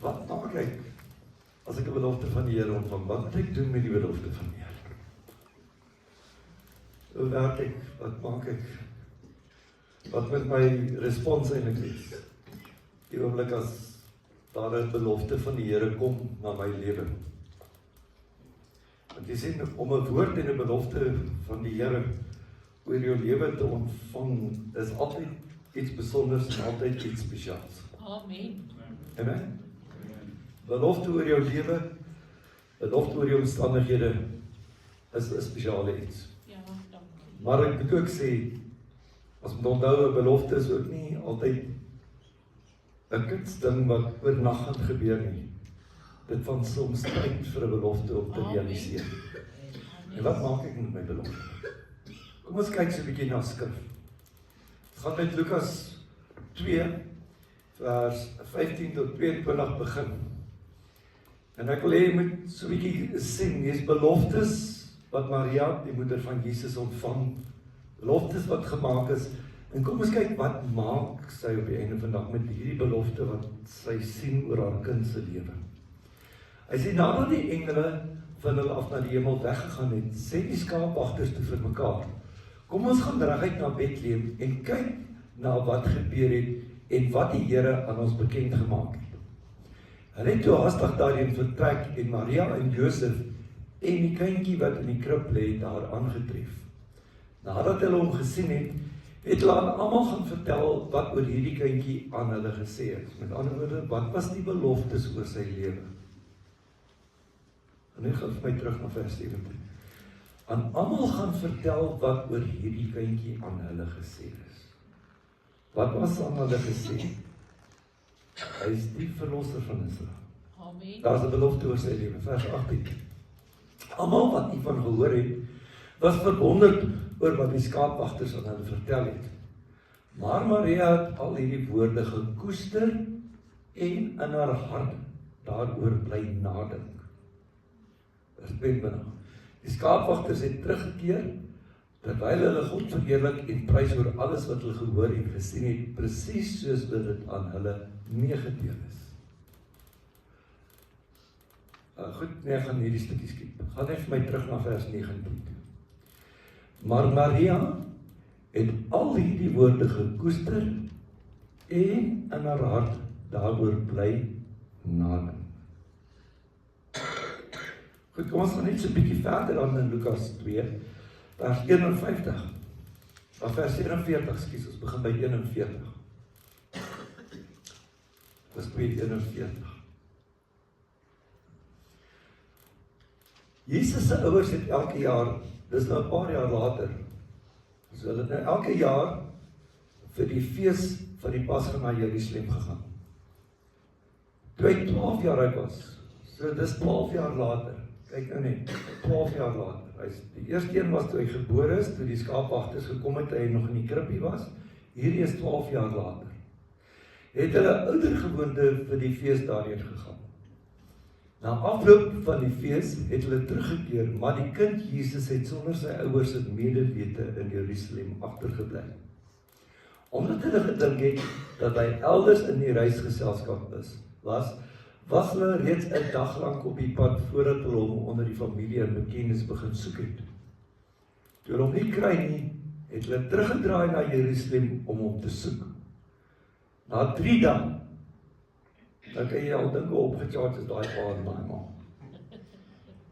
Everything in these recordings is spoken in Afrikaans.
Wat maak ek as ek 'n belofte van die Here ontvang? Wat moet ek doen met die belofte van die Here? Hoe werk ek? Wat maak ek? Wat moet my respons eintlik wees? Die oomblik as daar 'n belofte van die Here kom na my lewe. Want jy sê, om 'n woord en 'n belofte van die Here oor jou lewe te ontvang, is altyd iets besonders en altyd iets spesiaals. Amen. Amen. Belofte oor jou lewe, belofte oor jou omstandighede, is 'n spesiale iets. Ja, dankie. Maar ek moet ook sê, as moet onthou, 'n belofte is ook nie altyd 'n kunsding wat oornag gaan gebeur nie. Dit van soms tyd vir 'n belofte om te realiseer. En wat maak ek met my belofte? Kom ons kyk so 'n bietjie na skrif. Ons gaan met Lukas 2 vers 15 tot 22 begin. En ek wil hê jy moet so 'n bietjie sien, hier's beloftes wat Maria, die moeder van Jesus, ontvang. Beloftes wat gemaak is. En kom ons kyk wat maak sy op die einde van die dag met hierdie belofte wat sy sien oor haar kind se lewe. Hy sê, nadat die engele van hulle af na die hemel weggegaan het, sê die skaapwagters toe vir mekaar, kom ons gaan reguit na Bethlehem en kyk na wat gebeur het en wat die Here aan ons bekend gemaak het. Hulle het toe haastig daarheen vertrek en Maria en Josef en die kindjie wat in die krib lê daar aangetref. Nadat hulle hom gesien het hulle aan almal gaan vertel wat oor hierdie kindjie aan hulle gesê is. Met ander woorde, wat was die beloftes oor sy lewe? En nu gaan vir my terug na vers 17. Aan almal gaan vertel wat oor hierdie kindjie aan hulle gesê is. Wat was aan hulle gesê? Hy is die verlosser van Israel. Amen. Daar is 'n belofte oor sy lewe, vers 18. Almal wat hiervan gehoor het, was verwonderd oor wat die skaapwagters aan hulle vertel het. Maar Maria het al hierdie woorde gekoester en in haar hart daaroor bly nadink. Vers 20. Die skaapwagters het teruggekeer, terwyl hulle God verheerlik en prys oor alles wat hulle gehoor en gesien het, presies soos dit aan hulle meegedeel is. Goed, nee, ek gaan hierdie stukkie skiep. Gaan net vir my terug na vers 19. Maar Maria het al hierdie woorde gekoester en in haar hart daaroor bly nadink. Goed, kom ons gaan net so 'n bietjie verder dan in Lukas 2, vers 51. Vers 41, skus, ons begin by 41. Dis 2:41. Jesus se ouers het elke jaar, dis nou 'n paar jaar later, so hulle het nou elke jaar vir die fees van die Pasga na Jerusalem gegaan. Toe hy 12 jaar oud was, so dis 12 jaar later, kyk nou net, 12 jaar later, die eerste een was toe hy gebore is, toe die skaapwagters gekom het, hy nog in die krippie was, hierdie is 12 jaar later. Het hulle oudergewoonte vir die fees daarheen gegaan. Na afloop van die fees het hulle teruggekeer, maar die kind Jesus het sonder sy ouers se medewete in Jerusalem agtergebly. Omdat hulle gedink het dat hy elders in die reisgeselskap was hulle reeds 'n dag lank op die pad voordat hulle hom onder die familie en bekendes begin soek het. Toe hulle hom nie kry nie, het hulle teruggedraai na Jerusalem om hom te soek. Na 3 dae, dan kan jy al dink hoe opgecharge is daai pa en daai ma.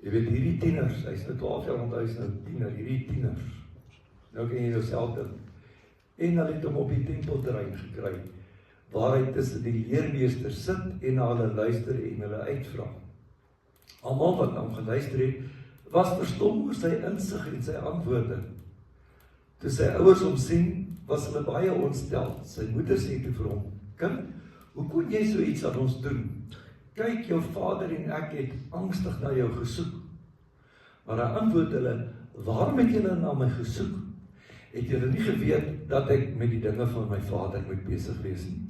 Jy weet, hierdie tieners, hy's nou 12 jaar, want hy's nou tiener, hierdie tieners. Nou kan jy jouself dink. En hulle het hom op die tempelterrein gekry, waar hy tussen die leermeester sit en na hulle luister en hulle uitvra. Almal wat na hom geluister het, was verstom oor sy insig en sy antwoorde. Toe sy ouers hom sien, was hulle baie ontstel. Sy moeder sê toe vir hom, kind, hoe kon jy so iets aan ons doen? Kyk, jou vader en ek het angstig na jou gesoek. Maar hy antwoord hulle, waarom het julle na my gesoek? Het julle nie geweet dat ek met die dinge van my vader moet besig wees nie?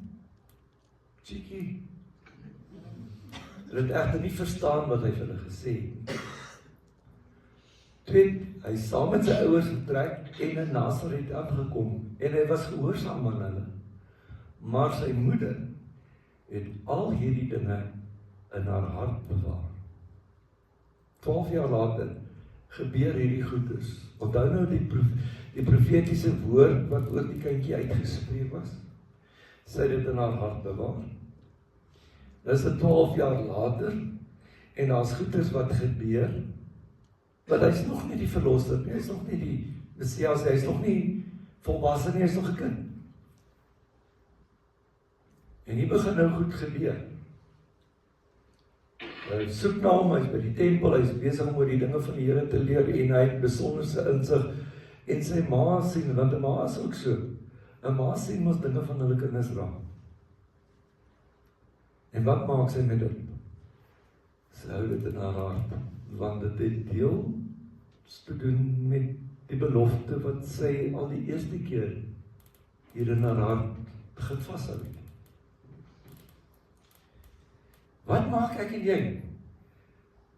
Cheekie. Hulle het egter nie verstaan wat hy vir hulle gesê het. Toe hy saam met sy ouers vertrek en in Nasaret aangekom en hy was gehoorsaam aan hulle. Maar sy moeder het al hierdie dinge in haar hart bewaar. 12 jaar later gebeur hierdie goedes. Onthou nou die profetiese woord wat oor die kindjie uitgespreek was. Sy het dit in haar hart bewaar. Dis 12 jaar later en daar's goedes wat gebeur. Want hy's nog nie die verlosser nie, hy's nog nie die Messias, hy's nog nie volwasse nie, hy's nog 'n kind. En hier begin nou goed gebeur. Hy soek na hom, hy's by die tempel, hy's besig om oor die dinge van die Here te leer en hy het besonderse insig en sy ma sien, want 'n ma is ook so. 'n Ma sien mos dinge van hulle kinders raak. En wat maak sy met dit? Sy hou dit in haar hart, want dit het deels te doen met die belofte wat sy al die eerste keer hier in haar hart begin vashou het. Wat maak ek en jy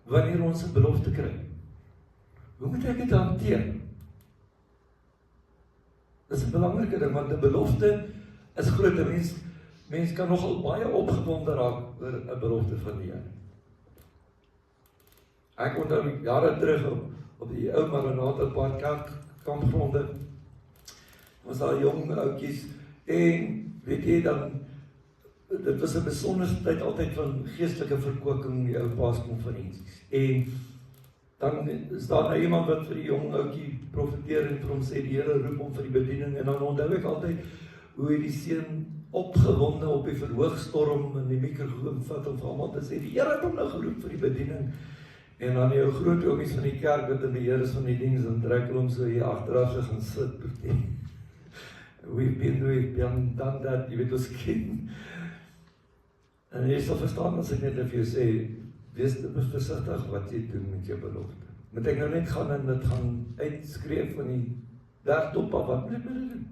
wanneer ons 'n belofte kry? Hoe moet ek dit hanteer? Dis 'n belangrike ding, want 'n belofte is groot. Mens kan nogal baie opgewonde raak oor 'n belofte van die Here. Ek onthou jare terug op die ou Maranatha Park kampgronde, was daar jong ouetjies en weet jy dan, dit was 'n besondere tyd altyd van geestelike verkwikking, die ou paaskonferensies. En dan is daar nou iemand wat vir die jong ouetjie profeteer en vir hom sê die Here roep hom vir die bediening, en dan onthou ek altyd hoe hy die seun opgewonde op die verhoog storm en die mikrofoon vat om vir almal te sê die Here het hom nou geroep vir die bediening. En dan jou groot oomies van die kerk wat in die Here is van die diens, dan trek hulle hom so hier agteraf gaan sit. We've been done that, jy weet ons ken. En jy sal verstaan as ek net vir jou sê, wees versigtig wat jy doen met jou belofte. Moet ek nou net gaan en dit gaan uitskreef van die bergtop af, wat moet ek met dit doen?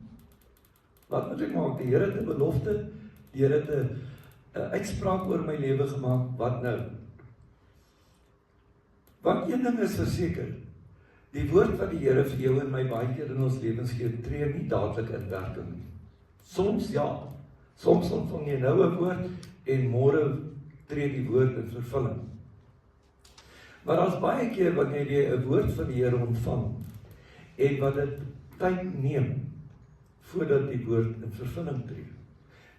Wat moet ek maak? Die Here het 'n belofte, die Here het 'n uitspraak oor my lewe gemaak, wat nou? Want een ding is verseker, die woord wat die Here vir jou en my baie keer in ons lewens gee, tree nie dadelik in werking nie. Soms ja, soms ontvang jy nou 'n woord en môre tree die woord in vervulling. Maar daar's baie keer wanneer jy 'n woord van die Here ontvang en wat dit tyd neem voordat die woord in vervulling tree.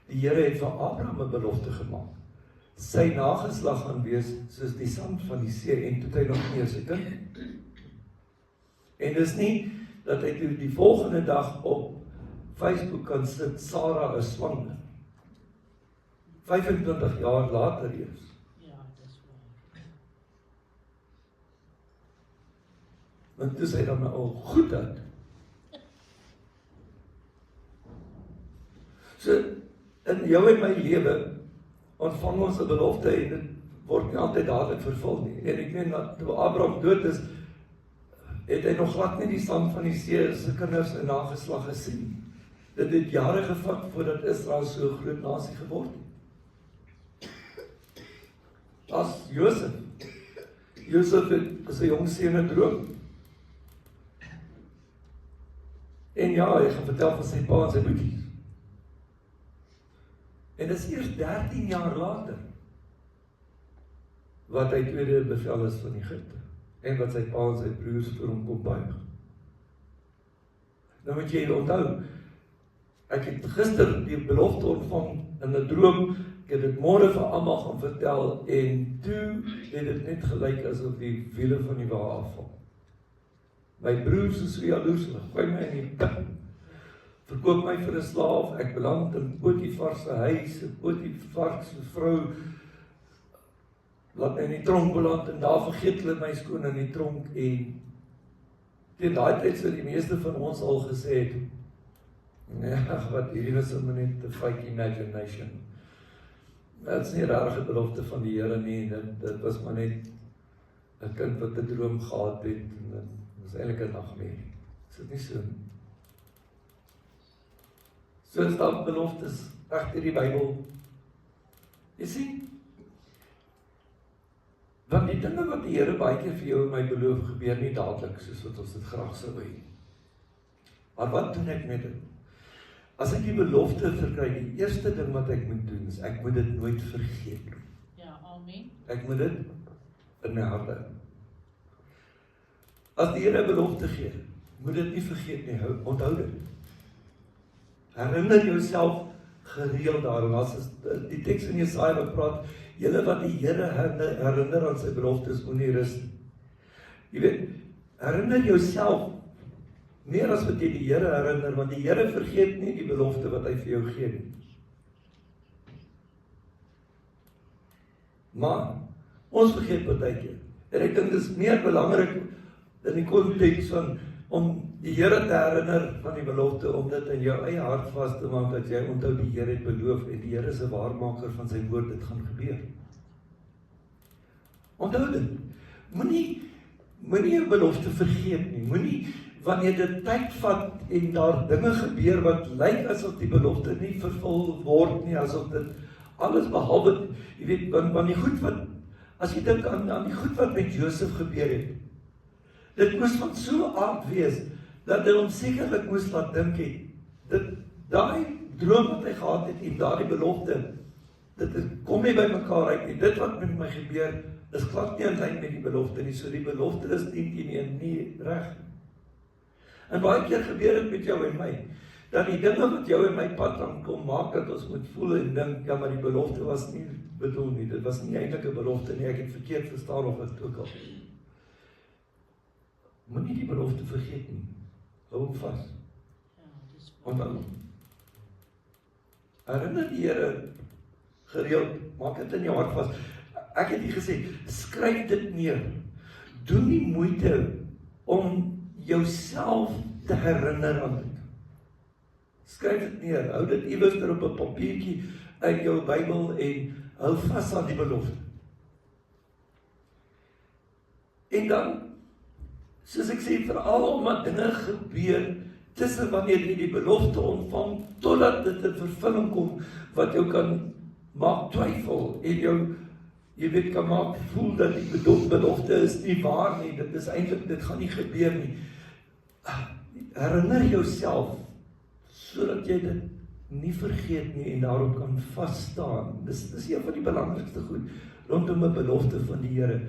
Die Here het vir Abraham 'n belofte gemaak. Sy nageslag gaan wees soos die sand van die see, en toe het hy nog nie sy kind. En dis nie dat hy toe die volgende dag op Facebook kan sit, Sarah is swanger. 25 jaar later eers. Ja, dis waar. Want toe sy dan al goed uit. So, in jou en my lewe ontvang ons 'n belofte en dit word nie altyd dadelik vervul nie. En ek meen dat toe Abraham dood is, het hy nog glad nie die sand van die see se kinders in nageslag gesien. Dit het jare gevat voordat Israel so 'n groot nasie geword het. As Josef. Josef het as 'n jong seun 'n droom. En ja, hy gaan vertel van sy pa en sy boeties. En dit is eers 13 jaar later wat hy tweede bevel is van Egipte en wat sy pa en sy broers vir hom kom buig. Nou moet jy onthou, ek het gister die belofte ontvang in 'n droom, ek het dit môre vir almal gaan vertel en toe het dit net gelyk asof die wiele van die wa afval. My broers is so jaloers, hulle gooi my in die put. Verkoop my vir 'n slaaf, ek beland in Potifar se huis, Potifar se vrou laat my in die tronk beland en daar vergeet hulle my skoon in die tronk. En teen daai tyd sou die meeste van ons al gesê het, nee, wat hierdie was net 'n fake imagination. Dit is nie regtig 'n belofte van die Here nie, dit was maar net 'n kind wat 'n droom gehad het en dit was eintlik 'n nagmerrie. Is dit nie so nie? So is daar beloftes agter die Bybel. Jy sien, want die dinge wat die Here baie keer vir jou en my beloof, gebeur nie dadelik soos wat ons dit graag sou wil hê. Maar wat doen ek met dit? As ek die belofte verkry, die eerste ding wat ek moet doen is, ek moet dit nooit vergeet. Ja, amen. Amen. Ek moet dit in my hart hou. As die Here 'n belofte gee, moet dit nie vergeet nie, onthou dit. Herinner jouself gereeld daaraan. As die teks in Jesaja wat praat, julle wat die Here herinner aan sy beloftes, moenie rus nie. Jy weet, herinner jouself meer as wat jy die Here herinner, want die Here vergeet nie die belofte wat hy vir jou gee nie. Maar ons vergeet partykeer. En ek dink dit is meer belangrik in die konteks van om die Here te herinner van die belofte, om dit in jou eie hart vas te maak dat jy onthou die Here het beloof en die Here is 'n waarmaker van sy woord, dit gaan gebeur. Onthou dit. Moenie 'n belofte vergeet nie. Moenie wanneer dit tyd vat en daar dinge gebeur wat lyk asof die belofte nie vervul word nie, asof dit alles behalwe, jy weet, want die goed wat, as jy dink aan die goed wat met Josef gebeur het, dit moes van so aard wees, dat hy hom sekerlik moes laat dink het, daai droom wat hy gehad het en daardie belofte, dit kom nie by mekaar uit nie, dit wat met my gebeur, is glad nie in lyn met die belofte nie, so die belofte is nie reg. En baie keer gebeur dit met jou en my, dat die dinge wat jou en my pad lang kom, maak dat ons moet voel en dink, ja, maar die belofte was nie bedoel nie, dit was nie eintlik 'n belofte nie, ek het verkeerd verstaan of wat ook al. Moenie die belofte vergeet nie, hou hom vas. Ja, dis waar. Onthou. Herinner die Here gereeld, maak dit in jou hart vas. Ek het nie gesê, skryf dit neer. Doen nie moeite om jouself te herinner aan dit. Skryf dit neer, hou dit iewers op 'n papiertjie in jou Bybel en hou vas aan die belofte. En dan, soos ek sê, veral omdat dinge gebeur tussen wanneer jy die belofte ontvang totdat dit in vervulling kom wat jou kan maak twyfel en jou, jy weet, kan maak voel dat die belofte is nie waar nie, dit is eintlik, dit gaan nie gebeur nie. Herinner jouself sodat jy dit nie vergeet nie en daarop kan vas staan. Dis een van die belangrikste goed rondom 'n belofte van die Here,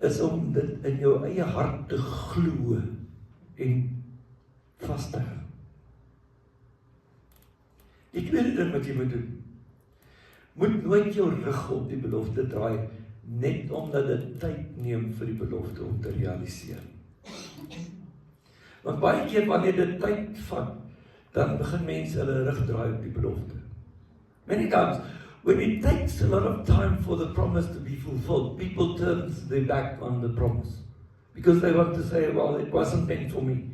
is om dit in jou eie hart te glo en vas te hou. Die tweede ding wat jy moet doen, moet nooit jou rug op die belofte draai, net omdat dit tyd neem vir die belofte om te realiseer. Want baie keer wanneer dit tyd vat, dan begin mense hulle rug draai op die belofte. Many times, when it takes a lot of time for the promise to be fulfilled, people turn their back on the promise. Because they want to say, well, it wasn't meant for me.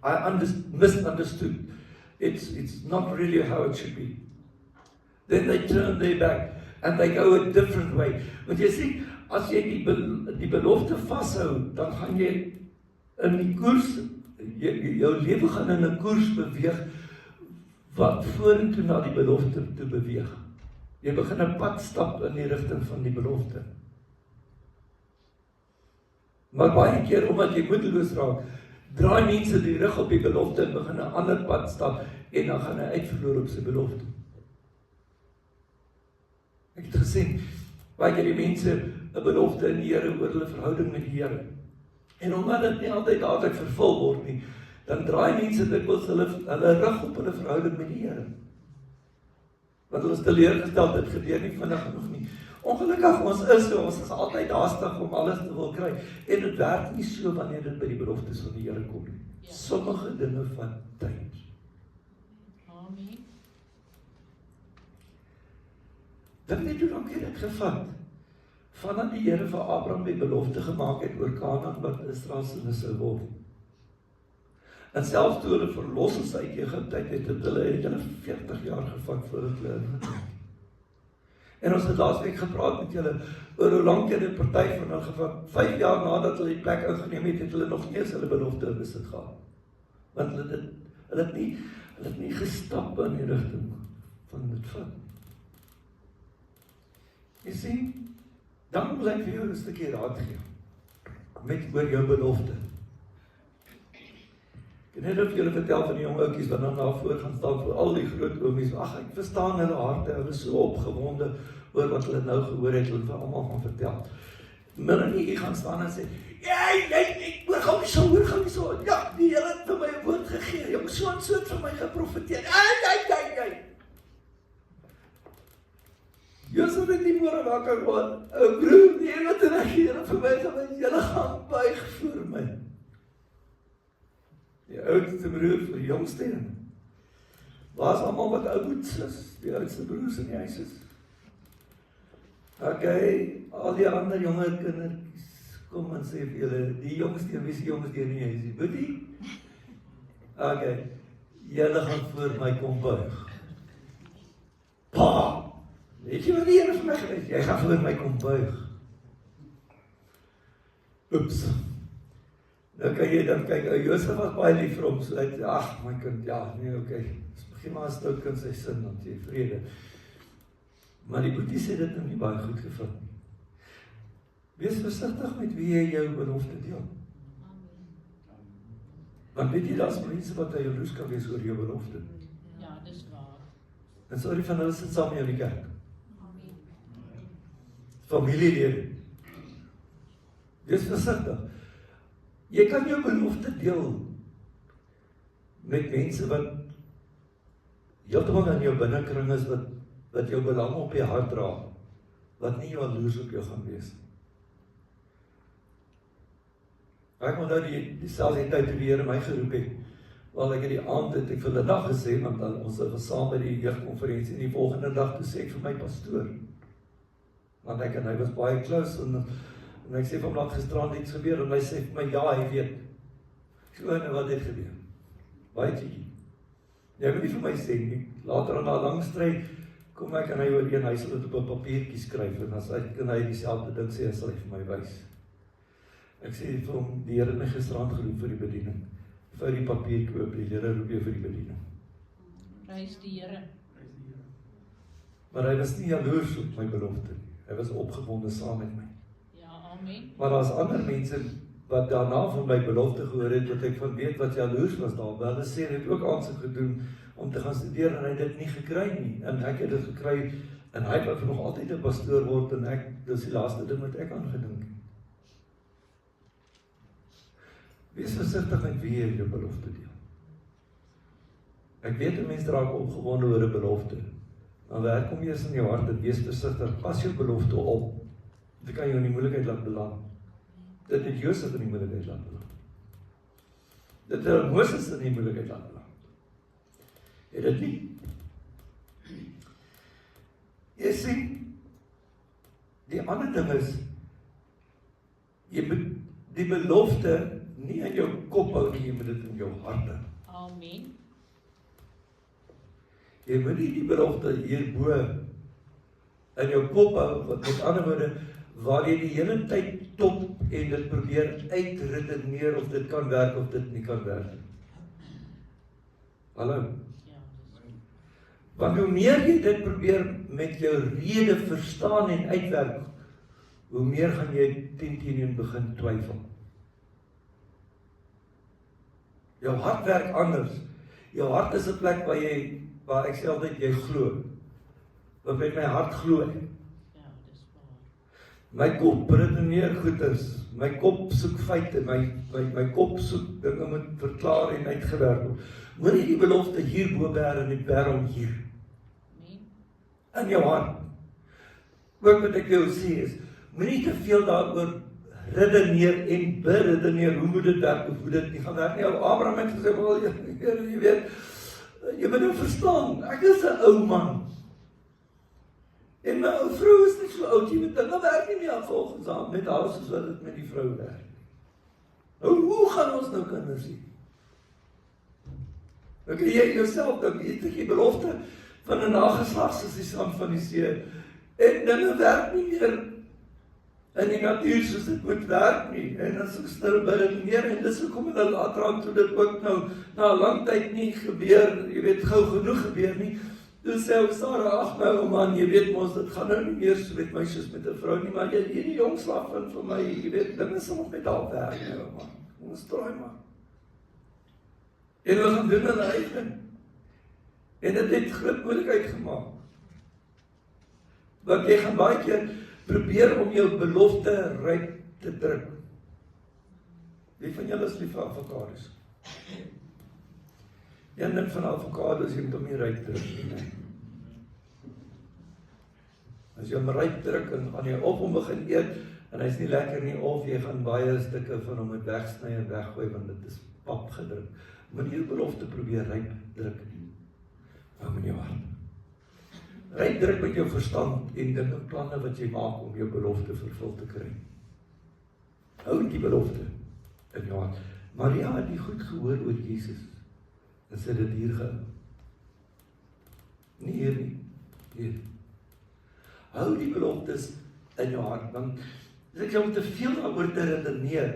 I misunderstood. It's not really how it should be. Then they turn their back and they go a different way. Want jy sien, as jy die belofte vashou, dan gaan jy in die koers, jou lewe gaan in 'n koers beweeg, wat vorentoe na die belofte toe beweeg. Jy begin 'n pad stap in die rigting van die belofte. Maar baie keer, omdat jy moedeloos raak, draai mense die rug op die belofte en begin 'n ander pad stap, en dan gaan hy uitverloor op sy belofte. Ek het gesien, baie keer die mense 'n belofte in die Here oor hulle verhouding met die Here. En omdat dit nie altyd dadelik vervul word nie, dan draai mense dikwels hulle rug op hulle verhouding met die Here. Want hulle is teleurgesteld, dit gebeur nie vinnig genoeg nie. Ongelukkig, ons is altyd haastig om alles te wil kry. En dit werk nie so wanneer dit by die beloftes van die Here kom nie. Ja. Sommige dinge vat tyd. Amen. Dink net hoe lank het dit gevat? Vandat die Here vir Abraham die belofte gemaak het oor Kanaan wat Israel se word. En selfs toe hulle verlos is uit Egipte, het hulle 40 jaar gevat voordat hulle ingetrek. En ons het laasweek gepraat met julle oor hoe lank het dit party van hulle gevat. 5 jaar nadat hulle die plek ingeneem het hulle nog nie eens hulle belofte in besit gehad. Want hulle het nie gestap in die rigting van dit vat. Jy sien, dan wil ek vir jou 'n stukkie raad gee met oor jou belofte. Ek het net of julle vertel van die jong ouetjies wat dan daarvoor gaan staan vir al die groot oomies. Ag, ek verstaan hulle harte, hulle is so opgewonde oor wat hulle nou gehoor het, hulle vir almal gaan vertel. Melanie gaan staan en sê, hoor gou nie so, ja, die Here het vir my 'n woord gegee, jong so en so het vir my geprofeteer, Josef het nie môre wakker word, broer, die Here het reageer vir my, julle gaan buig voor my. Die oudste broer vir die jongste een. Waar is almal wat ouds is, die oudste broers in die huis is? Okay, al die ander jonger kindertjies, kom en sê vir julle, die jongste een, wie is die jongste een in die huis? Boetie? Okay, julle gaan voor my kom buig. Pa! Weet jy wat die Here vir my gesê het? Jy gaan voor my kom buig. Oeps. Nou kan jy dan kyk, Josef was baie lief vir hom, so hy sê, ag my kind, ja, nee, okay, begin maar 'n stout kind sy sin, dan jy vrede. Maar die boetie sê dit nie baie goed gevat nie. Wees versigtig met wie jy jou belofte deel. Want weet jy, daar's mense wat jaloers kan wees oor jou belofte. Ja, dis waar. En sorry van hulle sit saam in die kerk. Familielede. Wees versigtig. Jy kan jou belofte deel met mense wat heeltemal in jou binnekring is, wat jou belang op die hart dra, wat nie jaloers op jou gaan wees. Ek moet nou dieselfde tyd toe die Here my geroep het, wel ek het die aand het ek vir die dag gesê, want dan ons het saam by die jeugkonferensie, en die volgende dag toe sê ek vir my pastoor, want ek en hy was baie close, en ek sê vir hom laat gisterand iets gebeur, en hy sê vir my, ja, hy weet. Ek sê, nou wat het gebeur? Baie tjiekie. Jy moet nie vir my sê nie, later in daai lang stryd, kom ek en hy ooreen, hy sal dit op 'n papiertjie skryf, en as kan hy dieselfde ding sê, sal hy vir my wys. Ek sê vir hom, die Here het my gisterand geroep vir die bediening. Vir die papiertjie oop, die Here roep jou vir die bediening. Prys die Here. Maar hy was nie jaloers op my belofte nie. Hy was opgewonde saam met my. Ja, amen. Maar daar's ander mense wat daarna van my belofte gehoor het, wat ek van weet wat jaloers was daar. Hulle sê hy het ook aansoek gedoen om te gaan studeer en hy het dit nie gekry nie. En ek het dit gekry en hy het nog altyd 'n pastoor word en dis die laaste ding wat ek aan gedink het. Wees versigtig met wie jy jou belofte deel. Ek weet 'n mens raak opgewonde oor 'n belofte. Maar werk om eers in jou hart en wees versigtig, pas jou belofte op. Dit kan jou in die moeilikheid laat beland. Dit het Josef in die moeilikheid laat beland. Dit het Moses in die moeilikheid laat beland. Het dit nie? Jy sien, die ander ding is, jy moet die belofte nie in jou kop hou nie, jy moet dit in jou hart hou. Amen. Jy moet nie die belofte hierbo in jou kop hou, wat met ander woorde, waar jy die hele tyd top en dit probeer uitredeneer of dit kan werk of dit nie kan werk. Hallo? Ja, dis Want hoe meer jy dit probeer met jou rede verstaan en uitwerk, hoe meer gaan jy teen begin twyfel. Jou hart werk anders. Jou hart is 'n plek waar ek sê altyd jy glo. Want met my hart glo ek. ja, dis waar. My kop redeneer goeders, my kop soek feite, my kop soek dinge moet verklaar en uitgewerk word. Moenie die belofte hierbo bære en die bære hier. Amen. In jou hart. Ook wat ek jou sê is, moenie te veel daaroor redeneer en beredeneer, hoe moet dit werk of hoe dit nie gaan werk nie. Abraham het gesê, wel, jy weet, jy moet nou verstaan, ek is 'n ou man. En my ou vrou is nie so oud, jy weet, dinge werk nie meer volgens haar, met haar soos wat dit met die vrou werk. Nou, hoe gaan ons nou kinders hê? Dan kan jy jouself dink, jy het die belofte van 'n nageslag soos die sand van die see, en dinge werk nie meer in die natuur soos dit moet werk nie, en as ek stil beredeneer, en dis hoekom hulle later aan toe dit ook nou, na 'n lang tyd nie gebeur, jy weet, gou genoeg gebeur nie, toe sê ou Sarah, ag my ou man, jy weet mos, dit gaan nou nie meer so met my soos met 'n vrou nie, maar jy die jong slag vind vir my, jy weet, dinge sal nog met haar werk, my ou man, ons draai maar. En hulle gaan doen hulle eie ding. En dit het groot moeilikheid gemaak. Want jy gaan baie keer probeer om jou belofte ryp te druk. Wie van julle is lief vir avokados? Jy neem van avokados, jy moet hom nie ryp druk nie. As jy hom ryp druk en gaan jy op hom begin eet en hy's nie lekker nie, of jy gaan baie stukke van hom wegsny en weggooi want dit is pap gedruk. Moet jy belofte probeer ryp druk nie. Hou met jou hart. Ryp druk met jou verstand en dinge planne wat jy maak om jou belofte vervul te kry. Hou die belofte in jou hart. Maria het die goed gehoor oor Jesus. En sy het dit hier gehou. Nie hier nie. Hier. Hou die beloftes in jou hart. Want as ek jou om te veel daaroor te redeneer,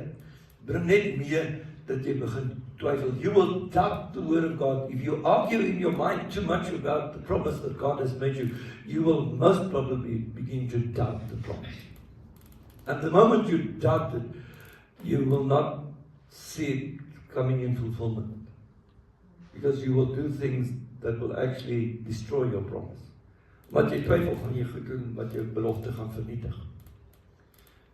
bring net mee dat jy begin twyfel. You will doubt the word of God. If you argue in your mind too much about the promise that God has made you, you will most probably begin to doubt the promise. And the moment you doubt it, you will not see it coming in fulfillment. Because you will do things that will actually destroy your promise. Wat jy twyfel van jy goed doen, wat jou belofte gaan vernietig.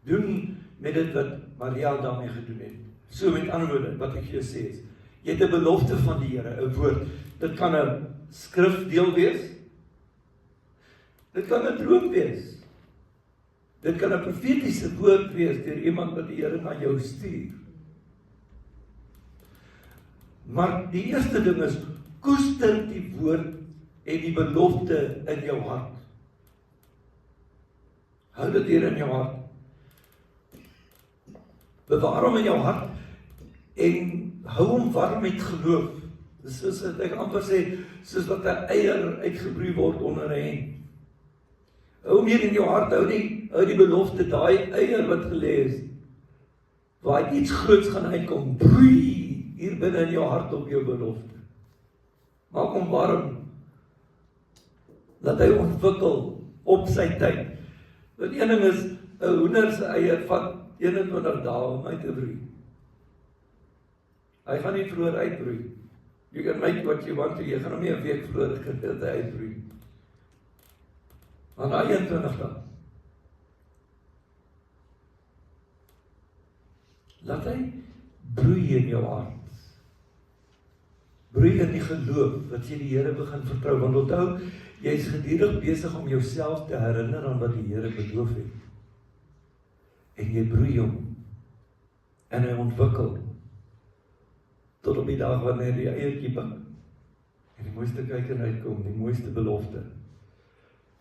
Doen met dit wat Maria daarmee gedoen het. So met ander woorde, wat ek jou sê is, jy het 'n belofte van die Here, 'n woord. Dit kan 'n skrifdeel wees. Dit kan 'n droom wees. Dit kan 'n profetiese woord wees deur iemand wat die Here na jou stuur. Maar die eerste ding is, koester die woord en die belofte in jou hart. Hou dit hier in jou hart. Bewaar hom in jou hart en hou hom warm met geloof. Dis soos ek amper sê, soos wat 'n eier uitgebroei word onder 'n hen. Hou hom hier in jou hart, hou die belofte, daai eier wat gelê is, waar iets groots gaan uitkom, broei hier binne in jou hart op jou belofte. Maak hom warm. Laat hy ontwikkel op sy tyd. Want een ding is, 'n hoender se eier vat 21 dae om uit te broei. Hy gaan nie vroeër uitbroei. You can make what you want to, jy gaan hom nie 'n week vroeër gedeelte uitbroei. Maar na 21 dae. Laat hy broei in jou hart. Broei in die geloof, dat jy die Here begin vertrou. Want onthou, jy is gedurig besig om jouself te herinner aan wat die Here beloof het. En jy broei hom. En hy ontwikkel. Tot op die dag wanneer die eiertjie bak. En die mooiste kuiken uitkom, die mooiste belofte.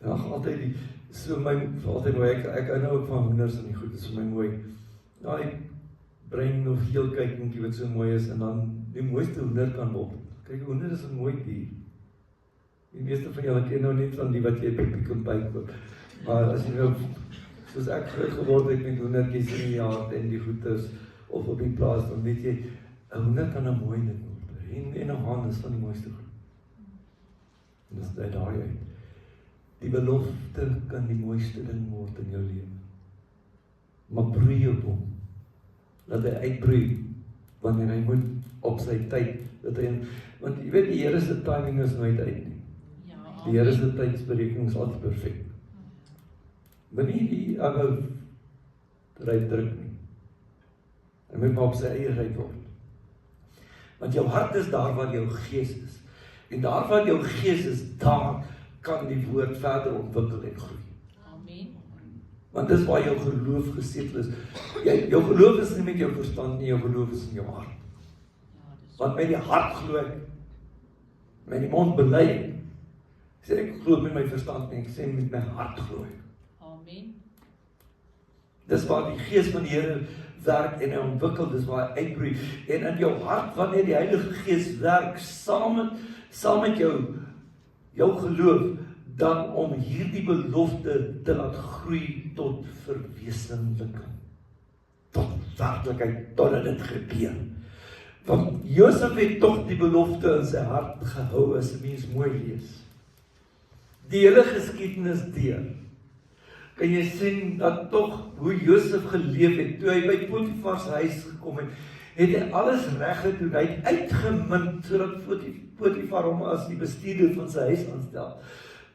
En dan altyd so my, altyd mooi, ek hou nou ook van hoenders en die goed, is vir my mooi. Die bruin of geel kuikentjie wat so mooi is, en dan die mooiste hoender kan word. Kyk, hoender is 'n mooi dier. Die meeste van julle ken nou net van die wat jy by Pick n Pay koop. Maar as jy nou, soos ek groot geword het met hoendertjies in die jaar en die goeders, of op die plaas, dan weet jy, 'n hoender kan 'n mooi ding word. En 'n haan is van die mooiste goed. En dis daai uit. Die belofte kan die mooiste ding word in jou lewe. Maar broei op hom. Laat hy uitbroei, wanneer hy moet op sy tyd, want jy weet, die Here se timing is nooit uit nie. Die Here se tydsberekening is altyd perfek. Maar nie die ou ryp druk nie. Hy moet maar op sy eie ryp word. Want jou hart is daar waar jou gees is. En daar waar jou gees is, daar kan die woord verder ontwikkel en groei. Amen. Want dis waar jou geloof gesetel is. Jou geloof is nie met jou verstand nie, jou geloof is in jou hart. Want met die hart glo ek, met die mond bely ek. Sê ek glo met my verstand nie, ek sê met my hart glo ek. Amen. Dis waar die gees van die Here werk en hy ontwikkel, dis waar hy uitbroei. En in jou hart, wanneer die Heilige Gees werk, saam met jou geloof, dan om hierdie belofte te laat groei tot verwesenliking. Tot werklikheid, totdat dit gebeur. Want Josef het tog die belofte in sy hart gehou, as 'n mens mooi lees. Die hele geskiedenis deur, kan jy sien dat tog hoe Josef geleef het, toe hy by Potifar se huis gekom het, het hy alles reg gedoen. Hy het uitgemunt sodat Potifar hom as die bestuurder van sy huis aanstel.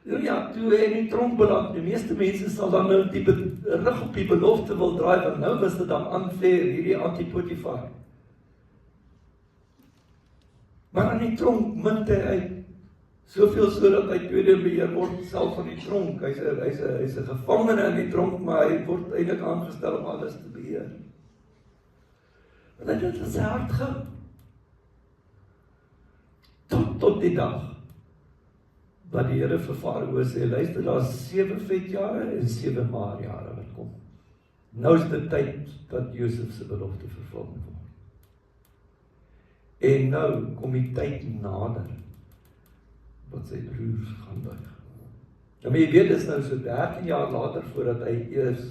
Ja, toe hy in die tronk beland, die meeste mense sal dan nou die rug op die belofte wil draai, want nou was dit dan unfair, hierdie anti-Potifar. Maar in die tronk munt hy uit, soveel sodat hy tweede beheer word self van die tronk. Hy's 'n gevangene in die tronk, maar hy word eintlik aangestel om alles te beheer. Want hy het dit in sy hart gehou. Tot die dag wat die Here vir Farao sê, luister, daar is 7 vetjare en 7 maarjare wat kom. Nou is dit tyd dat Josef se belofte vervul word. En nou kom die tyd nader wat sy broers gaan buig. Nou, maar jy weet, dit is nou so 13 jaar later voordat hy eers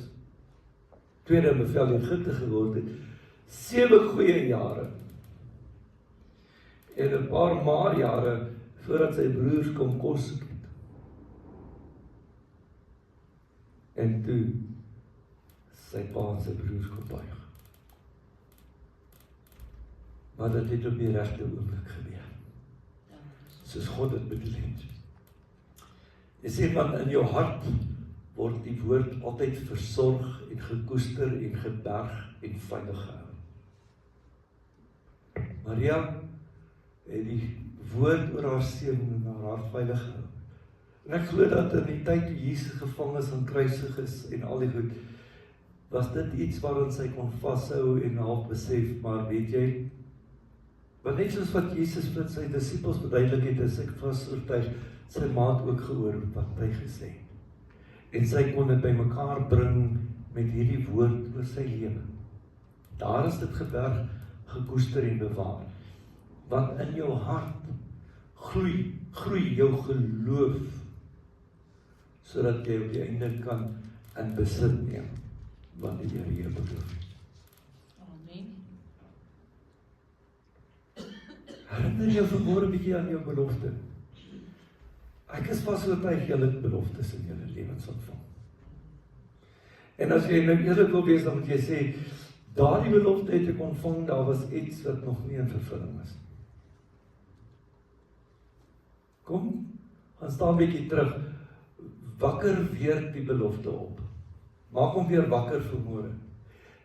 tweede bevel in Egipte geword het. 7 goeie jare en 'n paar maarjare voordat sy broers kom kos soek het. En toe sy pa en sy broers kom buig. Maar dit het op die regte oomblik gebeur. Soos God dit bedoel het. Jy sê, want in jou hart word die woord altyd versorg en gekoester en geberg en veilig gehou. Maria het die woord oor haar seun en haar hart veilig gehou. En ek glo dat in die tyd toe Jesus gevang is en kruisig is en al die goed, was dit iets waaraan sy kon vashou en half besef, maar weet jy, want net soos wat Jesus vir sy disippels verduidelik het, is ek vas oortuig, sy ma het ook gehoor wat hy gesê het. En sy kon dit bymekaar bring met hierdie woord oor sy lewe. Daar is dit geberg, gekoester en bewaar. Want in jou hart groei jou geloof, sodat jy op die einde kan in besit neem, wat die Here jou beloof. Amen. Herinner jou vanmôre 'n bietjie aan jou belofte. Ek is vas oortuig julle het beloftes in julle lewens ontvang. En as jy nou eerlik wil wees, dan moet jy sê, daardie belofte het ek ontvang, daar was iets wat nog nie in vervulling is. Kom, gaan staan 'n bietjie terug. Wakker weer die belofte op. Maak hom weer wakker vanmôre.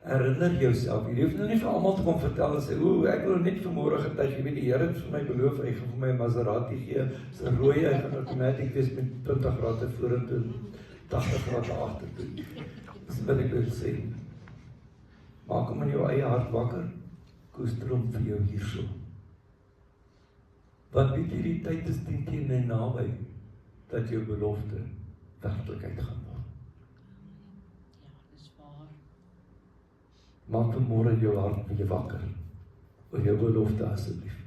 Herinner jouself. Jy hoef nou nie vir almal te kom vertel en sê, ek wil net vanmôre getuig, jy weet die Here het vir my beloof, hy gaan vir my 'n Maserati gee, 'n rooi, hy gaan outomaties wees met 20 grade vorentoe, 80 grade agtertoe. Dis wat ek wil sê. Maak hom in jou eie hart wakker, koester hom vir jou hierso. Want weet jy, die tyd is teen naby, dat jou belofte werklikheid gaan word. Ja, dis waar. Maak vanmôre jou hart weer wakker, oor jou belofte asseblief.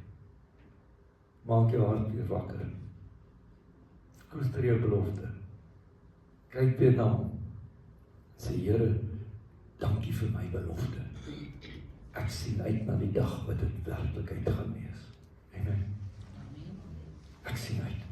Maak jou hart weer wakker. Koester jou belofte. Kyk weer na hom. Sê, Here, dankie vir my belofte. Ek sien uit na die dag wat dit werklikheid gaan wees. Amen. Ek sien uit.